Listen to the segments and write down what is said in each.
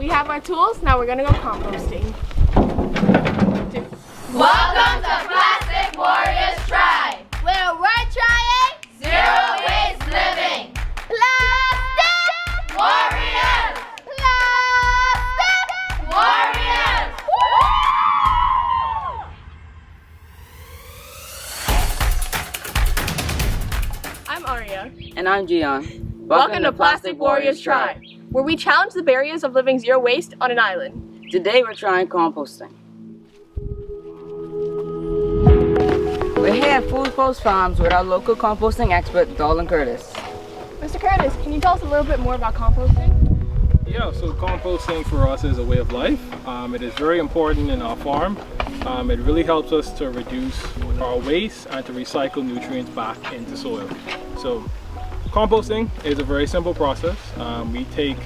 We have our tools, now we're gonna go composting. Welcome to Plastic Warriors Try, where we're trying zero waste living. Plastic Warriors! Plastic Warriors! I'm Aria. And I'm Gian. Welcome to Plastic Warriors Try, where we challenge the barriers of living zero waste on an island. Today we're trying composting. We're here at Food Post Farms with our local composting expert, Dolan Curtis. Mr. Curtis, can you tell us a little bit more about composting? Yeah, so composting for us is a way of life. It is very important in our farm. It really helps us to reduce our waste and to recycle nutrients back into soil. So composting is a very simple process. We take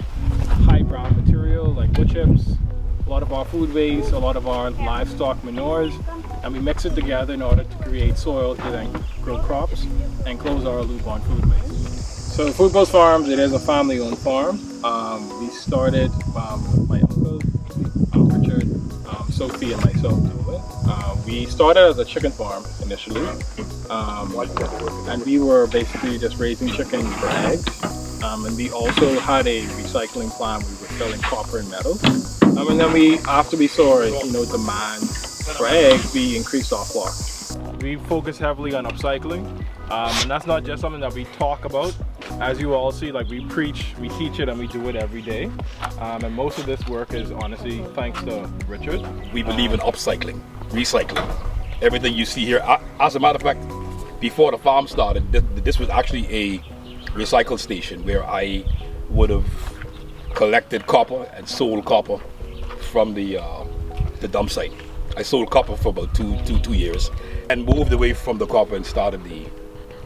high brown material like wood chips, a lot of our food waste, a lot of our livestock manures, and we mix it together in order to create soil to then grow crops and close our loop on food waste. So Food Post Farms, it is a family-owned farm. We started with my uncle, Richard, Sophie, and myself doing it. We started as a chicken farm initially, and we were basically just raising chickens for eggs. And we also had a recycling plant. We were selling copper and metal. And then after we saw demand for eggs, we increased our flock. We focus heavily on upcycling, and that's not just something that we talk about. As you all see, like we preach, we teach it, and we do it every day. And most of this work is honestly thanks to Richard. We believe in upcycling, recycling. Everything you see here, as a matter of fact, before the farm started, this was actually a recycle station where I would have collected copper and sold copper from the dump site. I sold copper for about two years and moved away from the copper and started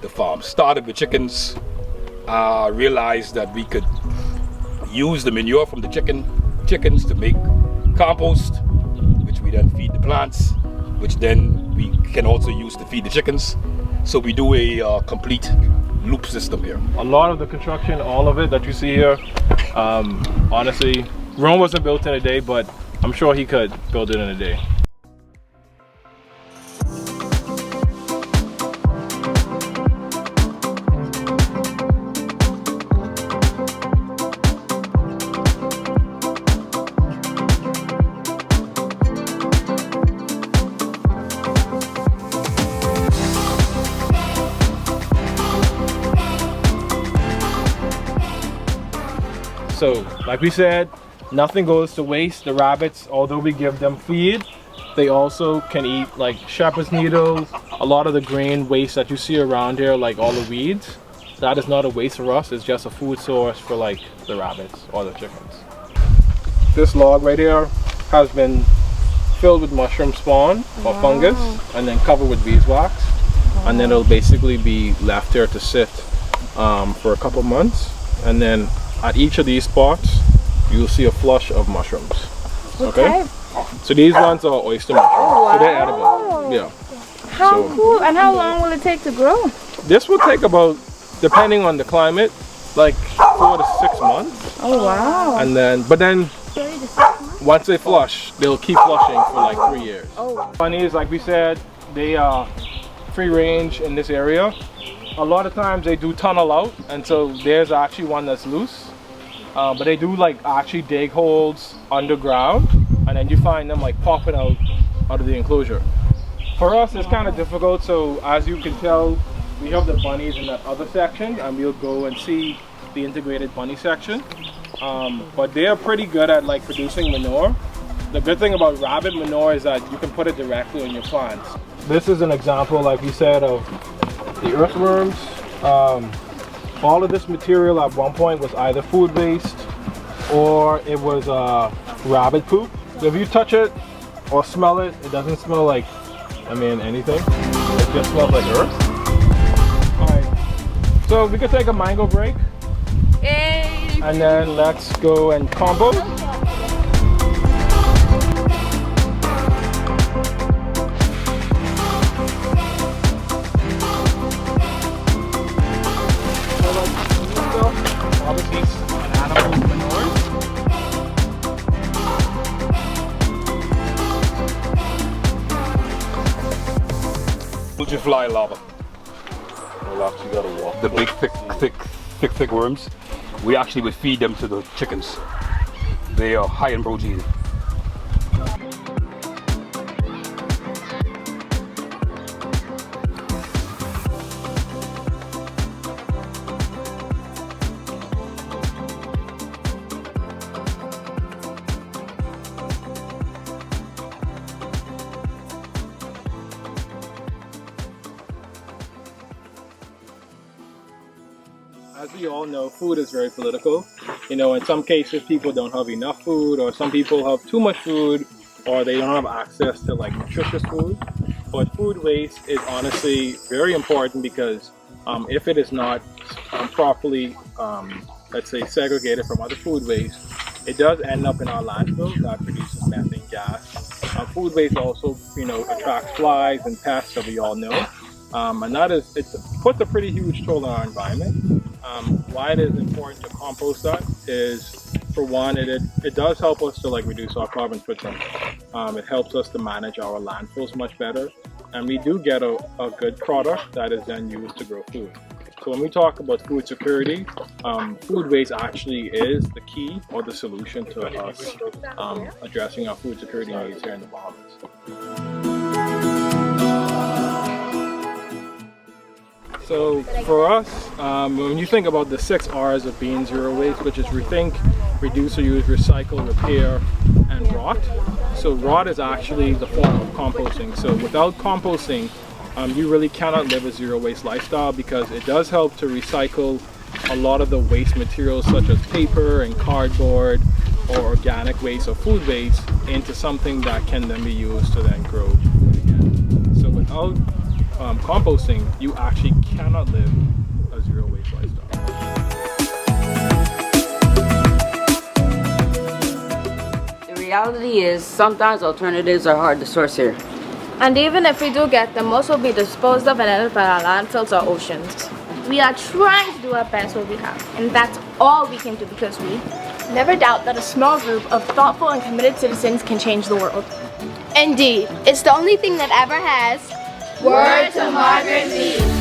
the farm. Started with chickens, realized that we could use the manure from the chickens to make compost, which we then feed the plants, which then we can also use to feed the chickens. So we do a complete loop system here. A lot of the construction, all of it that you see here, honestly, Rome wasn't built in a day, but I'm sure he could build it in a day. So, like we said, nothing goes to waste. The rabbits, although we give them feed, they also can eat like shepherd's needles, a lot of the grain waste that you see around here, like all the weeds. That is not a waste for us, it's just a food source for like the rabbits or the chickens. This log right here has been filled with mushroom spawn or fungus and then covered with beeswax. And then it'll basically be left here to sit for a couple months. And then at each of these spots, you'll see a flush of mushrooms. Okay? So these ones are oyster mushrooms. So they're edible. Yeah. How cool. And how long will it take to grow? This will take about, depending on the climate, like 4 to 6 months. Oh wow. And then, but then once they flush, they'll keep flushing for like 3 years. Oh. Bunnies, like we said, they are free range in this area. A lot of times they do tunnel out, and so there's actually one that's loose. But they do like actually dig holes underground, and then you find them like popping out of the enclosure. For us, it's kind of difficult. So as you can tell, we have the bunnies in that other section, and we'll go and see the integrated bunny section. But they are pretty good at like producing manure. The good thing about rabbit manure is that you can put it directly on your plants. This is an example, like we said, of the earthworms. All of this material at one point was either food waste or it was rabbit poop. So if you touch it or smell it, it doesn't smell like, anything. It just smells like earth. Alright, so we could take a mango break. Yay! And then let's go and compost. Obviously, an animal manure. Ocean fly larva. Relax, you gotta walk. The big, thick worms. We actually would feed them to the chickens. They are high in protein. As we all know, food is very political. You know, in some cases people don't have enough food, or some people have too much food, or they don't have access to like nutritious food. But food waste is honestly very important because if it is not properly, let's say, segregated from other food waste, it does end up in our landfill that produces methane gas. Food waste also, you know, attracts flies and pests, that we all know. And that is, it puts a pretty huge toll on our environment. Why it is important to compost that is, for one, it does help us to like reduce our carbon footprint. It helps us to manage our landfills much better, and we do get a good product that is then used to grow food. So when we talk about food security, food waste actually is the key or the solution to us addressing our food security needs here in the Bahamas. So for us, when you think about the 6 R's of being zero waste, which is rethink, reduce, reuse, recycle, repair, and rot. So rot is actually the form of composting. So without composting, you really cannot live a zero waste lifestyle, because it does help to recycle a lot of the waste materials such as paper and cardboard or organic waste or food waste into something that can then be used to then grow food again. So without composting, you actually cannot live a zero waste lifestyle. The reality is sometimes alternatives are hard to source here. And even if we do get them, most will be disposed of and ended up in our landfills or oceans. We are trying to do our best with what we have, and that's all we can do, because we Never doubt that a small group of thoughtful and committed citizens can change the world. Indeed, it's the only thing that ever has. Word to Margaret Mead.